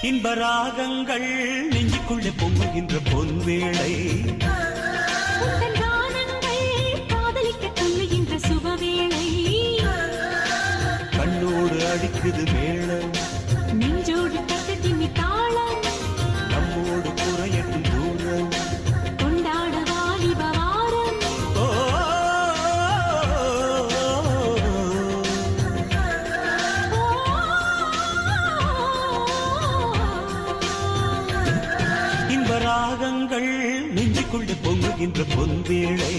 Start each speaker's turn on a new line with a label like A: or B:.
A: இன்பராகங்கள் நெஞ்சுக்குள்ளே பொங்குகின்ற பொன்வேளை
B: காதலிக்க சொல்லுகின்ற சுபவேளை
A: கண்ணோடு அடிக்குது மேளம்
B: நெஞ்சோடு தட்டு திம்மி தாளம்
A: நம்மோடு குறையட்டும் தூரம்
B: கொண்டாட வாலிப வாரம்
A: இன்பராகங்கள் நெஞ்சுக்குள்ளே பொங்குகின்ற பொன்வேளை